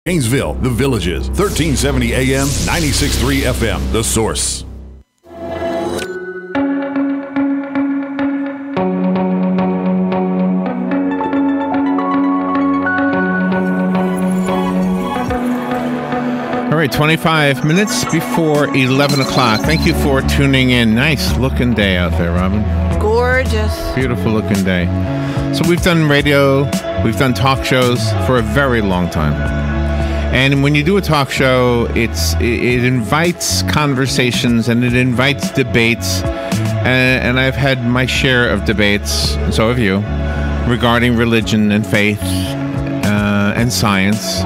Gainesville, The Villages, 1370 AM, 96.3 FM, The Source. All right, 25 minutes before 11 o'clock. Thank you for tuning in. Nice looking day out there, Robin. Gorgeous. Beautiful looking day. So we've done radio, we've done talk shows for a very long time. And when you do a talk show, it invites conversations and it invites debates. And I've had my share of debates, and so have you, regarding religion and faith and science.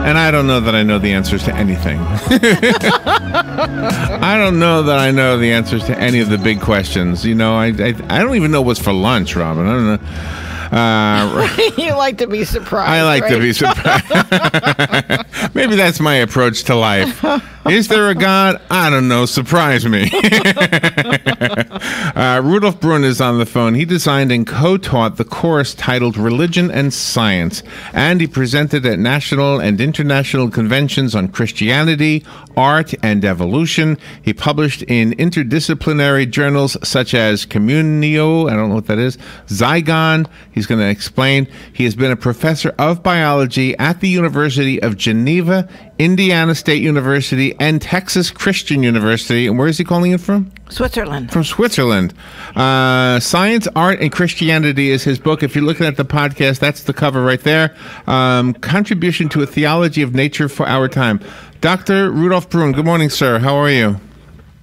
And I don't know that I know the answers to anything. I don't know that I know the answers to any of the big questions. You know, I don't even know what's for lunch, Robin. I don't know. You like to be surprised. I like to be surprised. Maybe that's my approach to life. Is there a God? I don't know. Surprise me. Rudolf Brun is on the phone. He designed and co-taught the course titled Religion and Science, and he presented at national and international conventions on Christianity, art, and evolution. He published in interdisciplinary journals such as Communio, I don't know what that is, Zygon. He's going to explain. He has been a professor of biology at the University of Geneva, Indiana State University, and Texas Christian University. And where is he calling it from? Switzerland. From Switzerland. Science, Art, and Christianity is his book. If you're looking at the podcast, that's the cover right there. Contribution to a Theology of Nature for Our Time. Dr. Rudolf Brun, good morning, sir. How are you?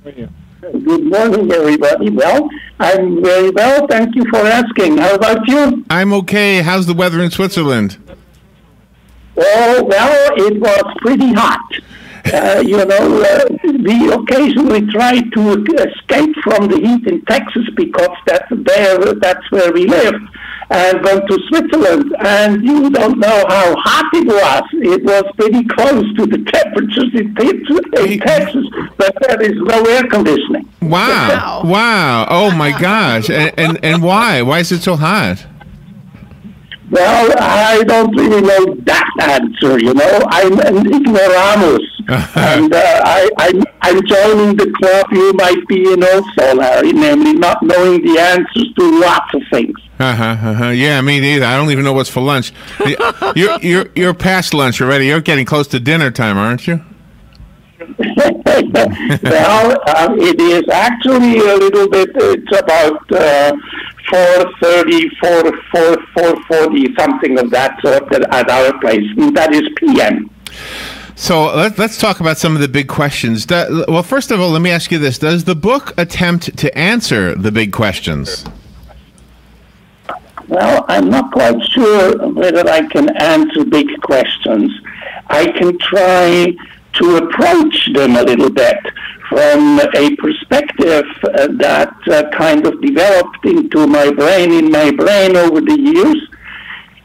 Good morning, everybody. Well, I'm very well. Thank you for asking. How about you? I'm okay. How's the weather in Switzerland? Oh, well, it was pretty hot. We occasionally try to escape from the heat in Texas because that's where we live, and go to Switzerland. And you don't know how hot it was. It was pretty close to the temperatures in Texas, but there is no air conditioning. Wow. Wow. Oh, my gosh. And why? Why is it so hot? Well, I don't really know that answer, you know. I'm an ignoramus, and I'm joining the club you might be in also, Larry, namely not knowing the answers to lots of things. Yeah, me neither. I don't even know what's for lunch. You're past lunch already. You're getting close to dinner time, aren't you? Well, it is actually a little bit. It's about 4:30, 4:40, something of that sort at our place. And that is PM. So let's talk about some of the big questions. Well, first of all, let me ask you this: does the book attempt to answer the big questions? Well, I'm not quite sure whether I can answer big questions. I can try to approach them a little bit from a perspective that kind of developed into my brain over the years.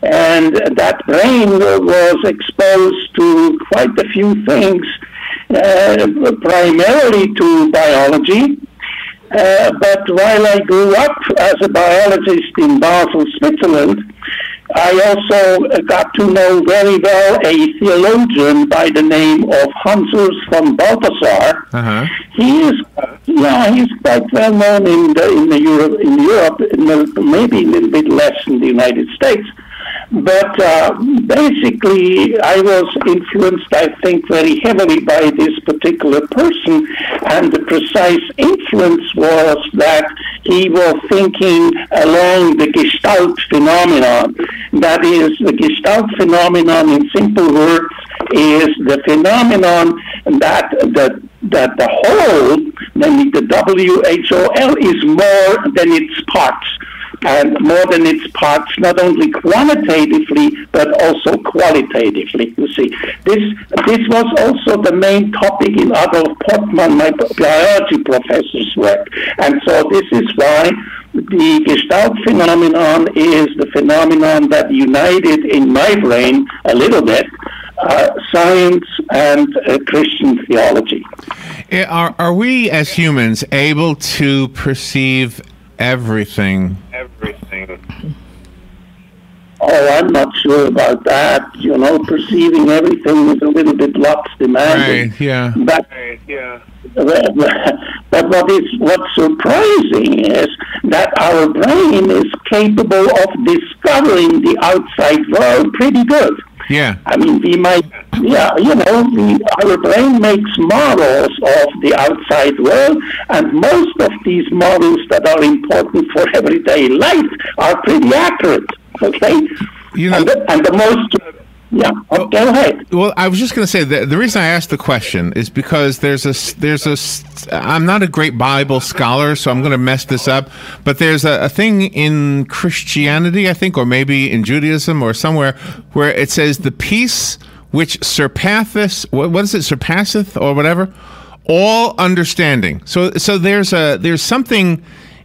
And that brain was exposed to quite a few things, primarily to biology. But while I grew up as a biologist in Basel, Switzerland, I also got to know very well a theologian by the name of Hans von Balthasar. He's quite well known in Europe, maybe a little bit less in the United States. But basically, I was influenced, I think, very heavily by this particular person, and the precise influence was that he was thinking along the Gestalt phenomenon. That is, the Gestalt phenomenon, in simple words, is the phenomenon that the whole, namely the WHOL, is more than its parts. And more than its parts, not only quantitatively, but also qualitatively. You see, this was also the main topic in Adolf Pottmann, my biology professor's work. And so this is why the Gestalt phenomenon is the phenomenon that united in my brain a little bit science and Christian theology. Are we as humans able to perceive everything? Oh, I'm not sure about that. Perceiving everything is a little bit lots demanding. Right, yeah. But what's surprising is that our brain is capable of discovering the outside world pretty good. Yeah. I mean, our brain makes models of the outside world, and most of these models that are important for everyday life are pretty accurate. Okay? And the most... Yeah, go ahead. Well, I was just going to say that the reason I asked the question is because I'm not a great Bible scholar, so I'm going to mess this up, but there's a thing in Christianity, I think, or maybe in Judaism or somewhere, where it says the peace which surpasseth, what is it, surpasseth or whatever, all understanding. So there's something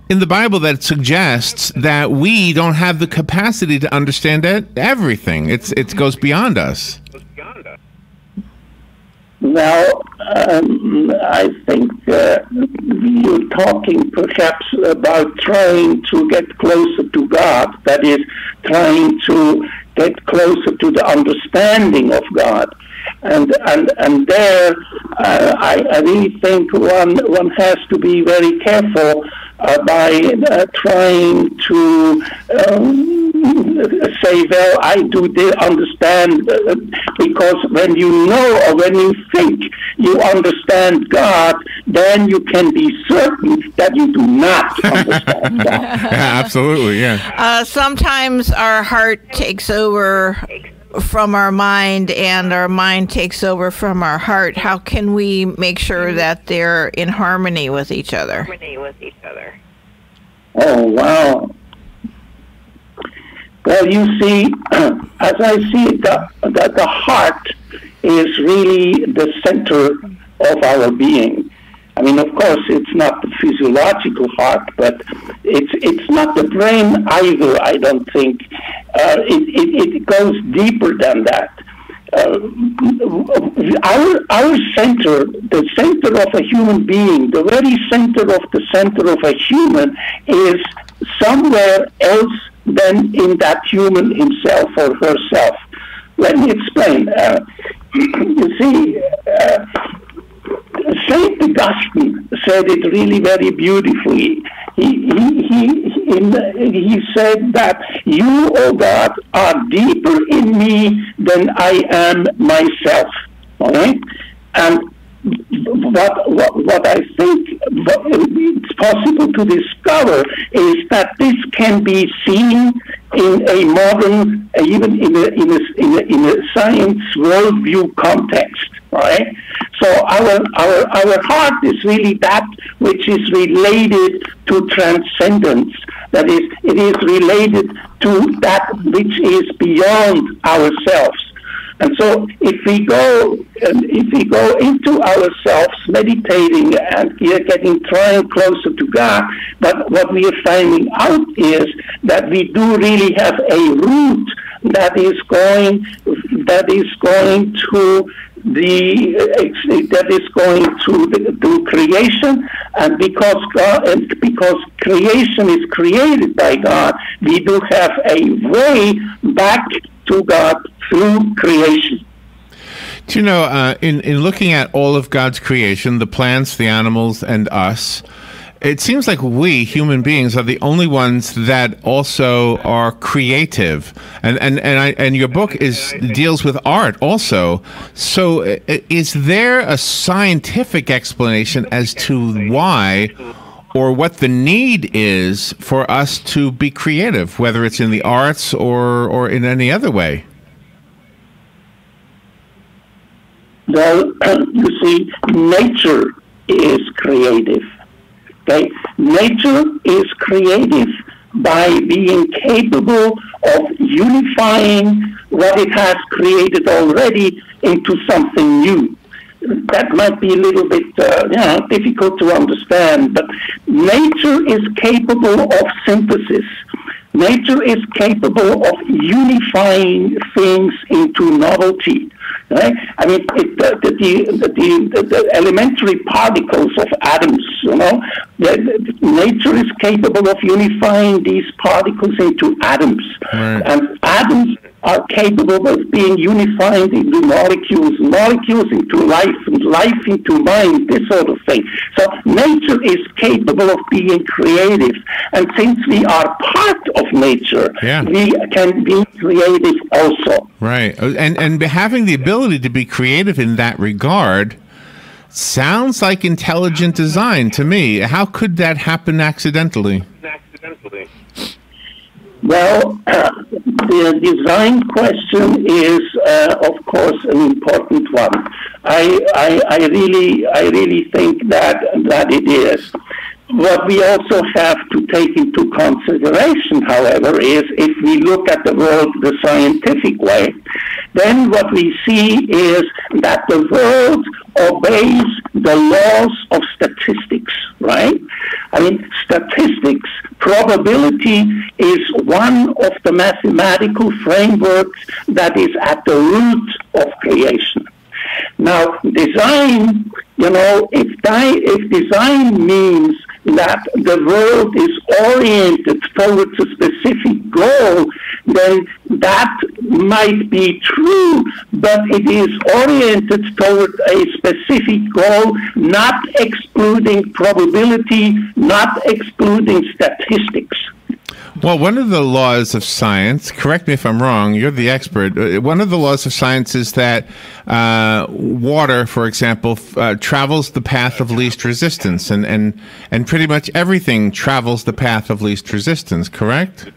in the Bible that suggests that we don't have the capacity to understand everything. It goes beyond us. Well, I think you're talking perhaps about trying to get closer to God. That is, trying to get closer to the understanding of God. And there, I really think one has to be very careful by trying to say, well, I do understand, because when you know or when you think you understand God, then you can be certain that you do not understand God. Yeah, absolutely, yeah. Sometimes our heart takes over from our mind, and our mind takes over from our heart. How can we make sure that they're in harmony with each other? Oh, wow. Well, you see, as I see it, that the heart is really the center of our being. I mean, of course, it's not the physiological heart, but it's not the brain either, I don't think. It goes deeper than that. Our center, the center of a human being, the very center of a human is somewhere else than in that human himself or herself. Let me explain. You see, Saint Augustine said it really very beautifully. He said that you, O God, are deeper in me than I am myself. All right? And what I think it's possible to discover is that this can be seen in a modern, even in a science worldview context. Right? So our heart is really that which is related to transcendence. That is, it is related to that which is beyond ourselves. And so, if we go into ourselves, meditating and trying closer to God, but what we are finding out is that we do really have a root that is going to creation, and because creation is created by God, we do have a way back to God through creation. Do you know, in looking at all of God's creation, the plants, the animals, and us, it seems like we, human beings, are the only ones that also are creative. And your book deals with art also. So is there a scientific explanation as to why or what the need is for us to be creative, whether it's in the arts or in any other way? Well, you see, nature is creative. Okay? Nature is creative by being capable of unifying what it has created already into something new. That might be a little bit difficult to understand, but nature is capable of synthesis. Nature is capable of unifying things into novelty. Right? I mean, the elementary particles of atoms Nature is capable of unifying these particles into atoms. Right. And atoms are capable of being unified into molecules, molecules into life, and life into mind, this sort of thing. So nature is capable of being creative. And since we are part of nature, we can be creative also. Right. And having the ability to be creative in that regard sounds like intelligent design to me. How could that happen accidentally? Well, the design question is, of course, an important one. I really think that it is. What we also have to take into consideration, however, is if we look at the world the scientific way, then what we see is that the world obeys the laws of statistics, right? I mean, statistics, probability is one of the mathematical frameworks that is at the root of creation. Now, design, if design means that the world is oriented towards a specific goal, then that might be true, but it is oriented toward a specific goal, not excluding probability, not excluding statistics. Well, one of the laws of science, correct me if I'm wrong, you're the expert, one of the laws of science is that water, for example, travels the path of least resistance, and pretty much everything travels the path of least resistance, correct?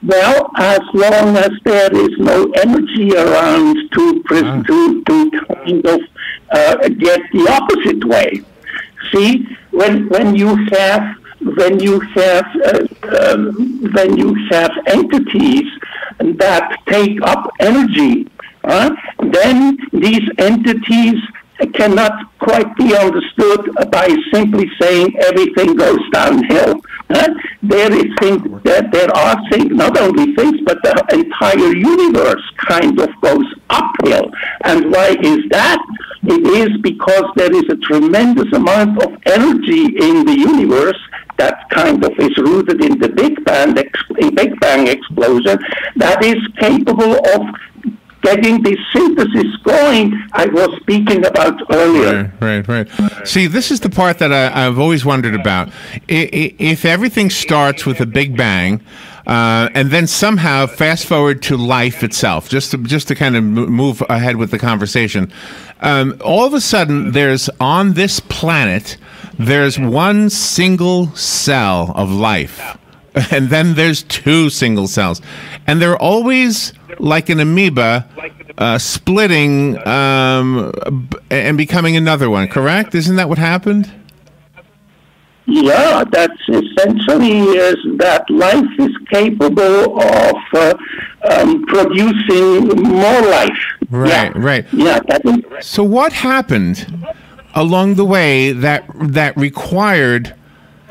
Well, as long as there is no energy around to kind of get the opposite way. See, when you have entities that take up energy, then these entities cannot quite be understood by simply saying everything goes downhill. There are things, not only things, but the entire universe kind of goes uphill. And why is that? It is because there is a tremendous amount of energy in the universe that kind of is rooted in the Big Bang explosion that is capable of getting the synthesis going I was speaking about earlier. Right. See, this is the part that I've always wondered about. If everything starts with a Big Bang, and then somehow fast forward to life itself, just to kind of move ahead with the conversation, all of a sudden on this planet, there's one single cell of life. And then there's two single cells. And they're always like an amoeba splitting and becoming another one, correct? Isn't that what happened? Yeah, that's essentially that life is capable of producing more life. Right. Yeah, that is. So what happened along the way that required...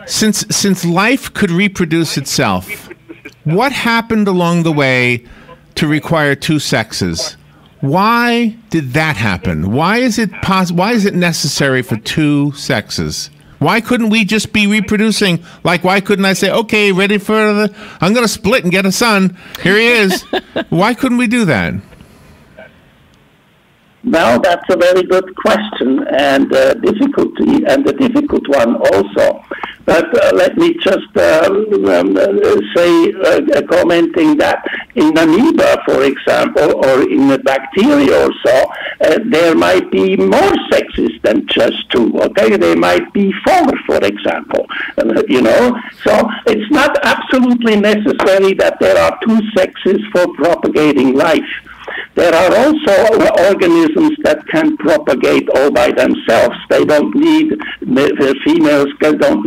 Since life could reproduce itself, what happened along the way to require two sexes? Why did that happen? Why is it Why is it necessary for two sexes? Why couldn't we just be reproducing? Like, why couldn't I say, okay, ready for I'm going to split and get a son. Here he is. Why couldn't we do that? Well, that's a very good question and a difficult one also. But let me just say, commenting that in amoeba, for example, or in a bacteria or so, there might be more sexes than just two. Okay, there might be four, for example. So it's not absolutely necessary that there are two sexes for propagating life. There are also organisms that can propagate all by themselves. They don't need the females. Don't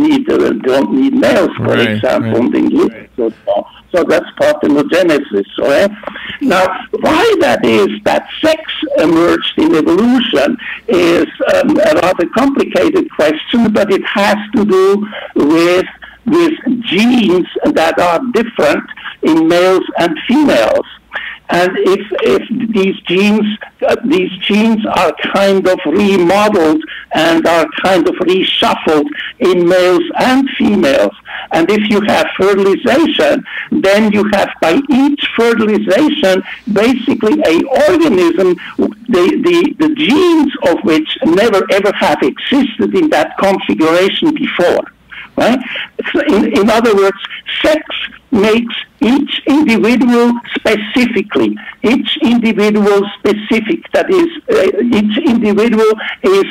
need males, for example. Right. So that's parthenogenesis. Right? Now, why that is that sex emerged in evolution is a rather complicated question, but it has to do with genes that are different in males and females. And if these genes are kind of remodeled and are kind of reshuffled in males and females, and if you have fertilization, then you have by each fertilization basically a organism, the genes of which never ever have existed in that configuration before. Right? So in other words, sex makes each individual specifically. Each individual specific. That is, each individual is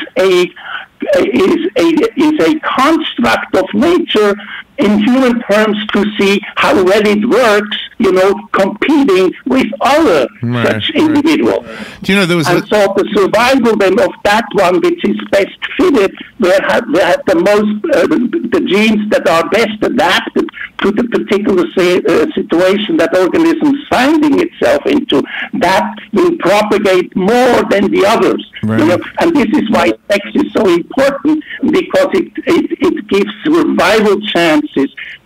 a construct of nature in human terms to see how well it works, competing with other such individuals. Do you know there was so the survival then of that one which is best fitted, they have the most the genes that are best adapted to the particular situation that organism is finding itself into, that will propagate more than the others. Right. And this is why sex is so important, because it gives survival chances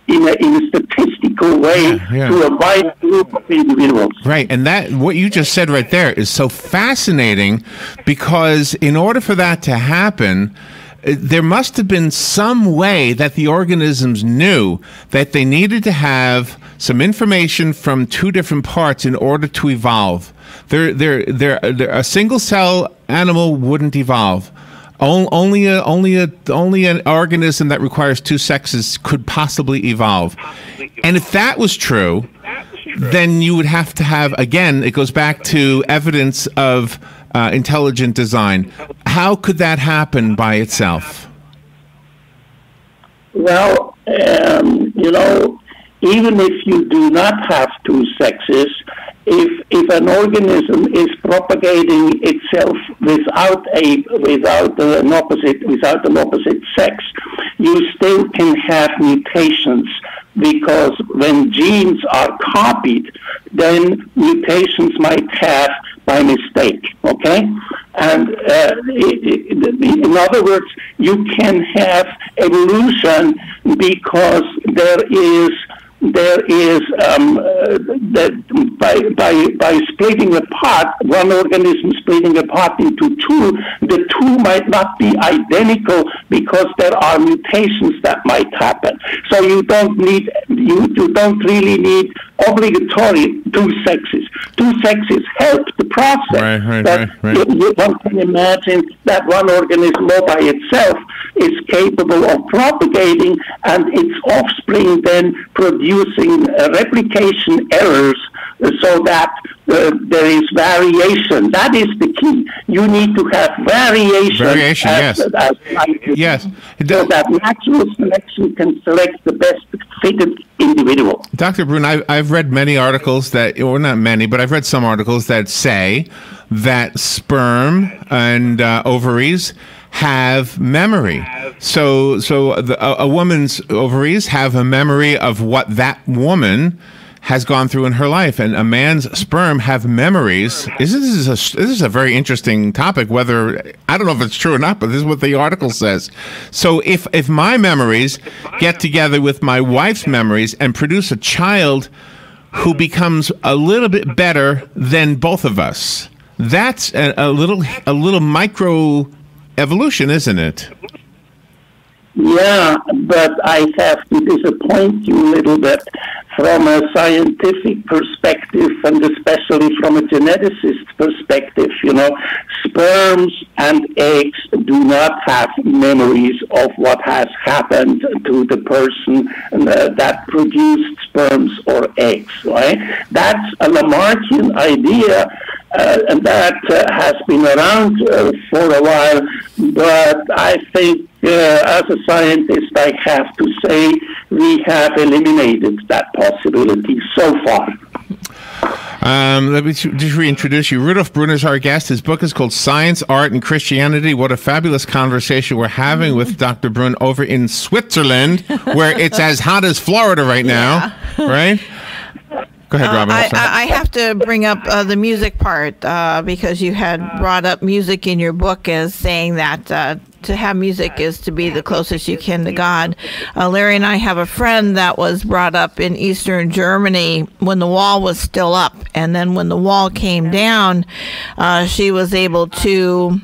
in a statistical way to a wide group of individuals. Right, and that what you just said right there is so fascinating, because in order for that to happen, there must have been some way that the organisms knew that they needed to have some information from two different parts in order to evolve. A single cell animal wouldn't evolve. Only an organism that requires two sexes could possibly evolve. And if that was true, then you would have to have, again, it goes back to evidence of intelligent design. How could that happen by itself? Well, even if you do not have two sexes, if an organism is propagating itself without an opposite sex, you still can have mutations, because when genes are copied, then mutations might have by mistake. Okay, and in other words, you can have evolution because there is by splitting apart, one organism splitting apart into two, the two might not be identical because there are mutations that might happen. So you don't really need obligatory two sexes. Two sexes help the process. Right. One can imagine that one organism all by itself is capable of propagating, and its offspring then producing replication errors, so that there is variation. That is the key. You need to have variation. Yes. So that natural selection can select the best fitted individual. Dr. Brun, I've read many articles or not many, but I've read some articles that say that sperm and ovaries have memory. So a woman's ovaries have a memory of what that woman has gone through in her life, and a man's sperm have memories. This is a very interesting topic. Whether, I don't know if it's true or not, but this is what the article says. So if my memories get together with my wife's memories and produce a child who becomes a little bit better than both of us, that's a little micro evolution, isn't it? Yeah, but I have to disappoint you a little bit. From a scientific perspective, and especially from a geneticist perspective, sperms and eggs do not have memories of what has happened to the person that produced sperms or eggs, right? That's a Lamarckian idea, and that has been around for a while, but I think as a scientist, I have to say we have eliminated that possibility so far. Let me just reintroduce you. Rudolf Brun is our guest. His book is called Science, Art, and Christianity. What a fabulous conversation we're having with Dr. Brun over in Switzerland, where it's as hot as Florida right now, right? Go ahead, Robin. I have to bring up the music part because you had brought up music in your book as saying that to have music is to be the closest you can to God. Larry and I have a friend that was brought up in Eastern Germany when the wall was still up. And then when the wall came down, she was able to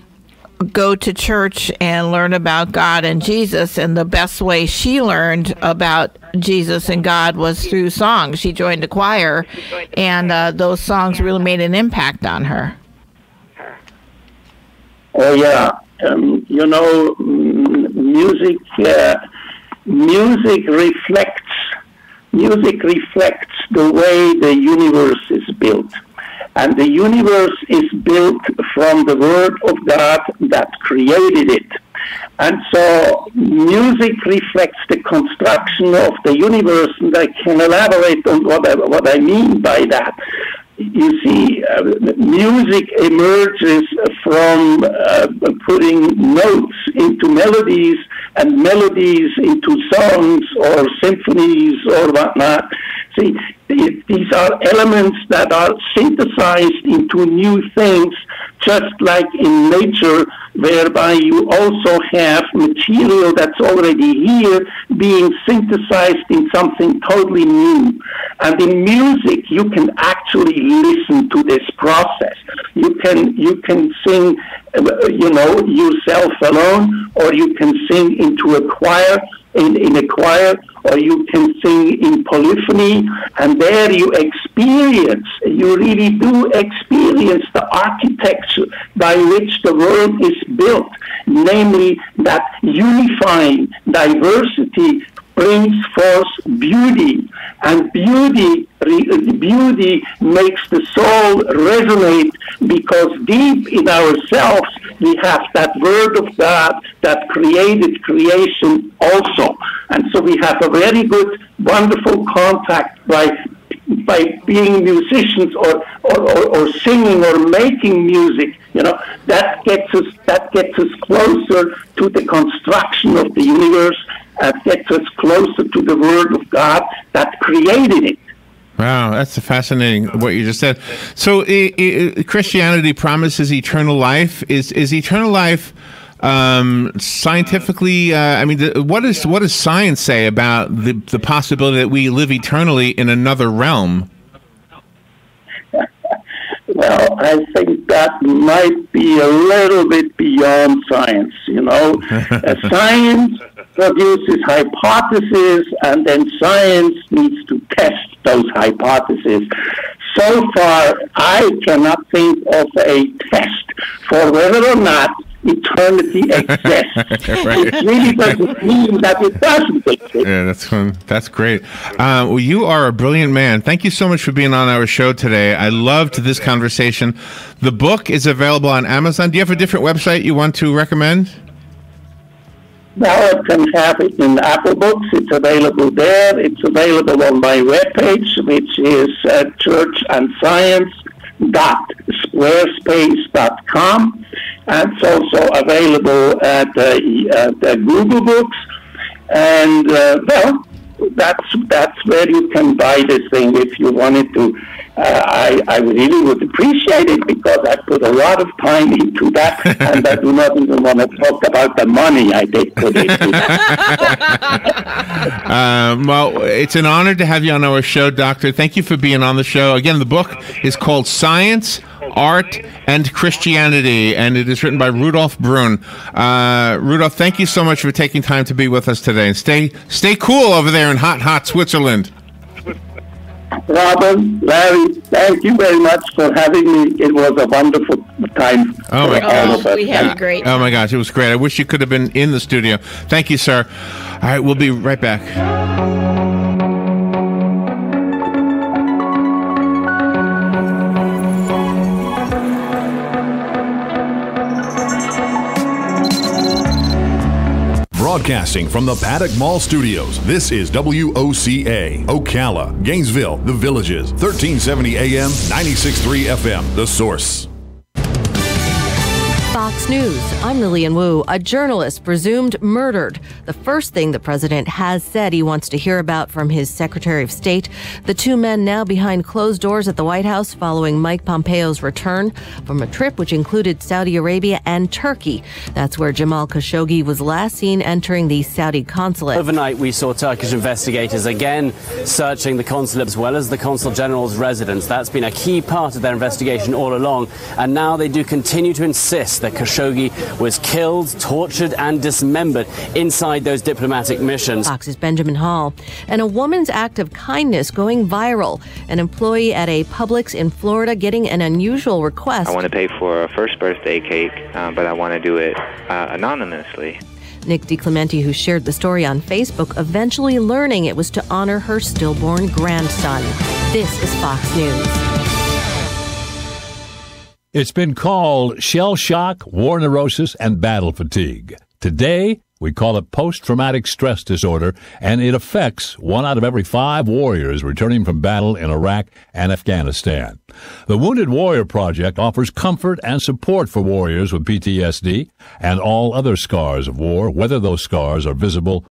go to church and learn about God and Jesus, and the best way she learned about Jesus and God was through songs. She joined a choir, and those songs really made an impact on her. Oh yeah, you know, music reflects the way the universe is built. And the universe is built from the Word of God that created it. And so music reflects the construction of the universe, and I can elaborate on what I mean by that. You see, music emerges from putting notes into melodies and melodies into songs or symphonies or whatnot. See, these are elements that are synthesized into new things, just like in nature, whereby you also have material that's already here being synthesized in something totally new. And in music, you can actually listen to this process. You can sing, you know, yourself alone, or you can sing into a choir, in a choir, or you can sing in polyphony, and there you really do experience the architecture by which the world is built, namely that unifying diversity brings forth beauty, and beauty makes the soul resonate, because deep in ourselves we have that Word of God that created creation also. And so we have a very good, wonderful contact by being musicians or singing or making music. You know, that gets us closer to the construction of the universe, gets us closer to the Word of God that created it. Wow, that's fascinating what you just said. So Christianity promises eternal life. Is eternal life scientifically, I mean, what does science say about the possibility that we live eternally in another realm? Well, I think that might be a little bit beyond science, you know. Science produces hypotheses, and then science needs to test those hypotheses. So far, I cannot think of a test for whether or not eternity exists. Right. It really doesn't mean that it doesn't exist. Yeah, that's fun. That's great. Well, you are a brilliant man. Thank you so much for being on our show today. I loved this conversation. The book is available on Amazon. Do you have a different website you want to recommend? Now I can have it in Apple Books. It's available there. It's available on my webpage, which is churchandscience.squarespace.com. And it's also available at the Google Books. And, well, that's where you can buy this thing if you wanted to. I really would appreciate it, because I put a lot of time into that, and I do not even want to talk about the money I did put into that. Well, it's an honor to have you on our show, Doctor. Thank you for being on the show. Again, the book is called Science, Art, and Christianity, and it is written by Rudolf Brun. Rudolf, thank you so much for taking time to be with us today, and stay cool over there in hot Switzerland. Robin, Larry, thank you very much for having me. It was a wonderful time for all of us. We had a great time. Oh my gosh, it was great. I wish you could have been in the studio. Thank you, sir. All right, we'll be right back. Broadcasting from the Paddock Mall Studios, this is WOCA, Ocala, Gainesville, The Villages, 1370 AM, 96.3 FM, The Source. Fox News. I'm Lillian Wu. A journalist presumed murdered. The first thing the president has said he wants to hear about from his Secretary of State. The two men now behind closed doors at the White House following Mike Pompeo's return from a trip which included Saudi Arabia and Turkey. That's where Jamal Khashoggi was last seen entering the Saudi consulate. Overnight, we saw Turkish investigators again searching the consulate as well as the consul general's residence. That's been a key part of their investigation all along. And now they do continue to insist that Khashoggi was killed, tortured and dismembered inside those diplomatic missions. Fox's Benjamin Hall. And a woman's act of kindness going viral. An employee at a Publix in Florida getting an unusual request. I want to pay for a first birthday cake, but I want to do it anonymously. Nick DiClemente, who shared the story on Facebook, eventually learning it was to honor her stillborn grandson. This is Fox News. It's been called shell shock, war neurosis, and battle fatigue. Today, we call it post-traumatic stress disorder, and it affects 1 out of every 5 warriors returning from battle in Iraq and Afghanistan. The Wounded Warrior Project offers comfort and support for warriors with PTSD and all other scars of war, whether those scars are visible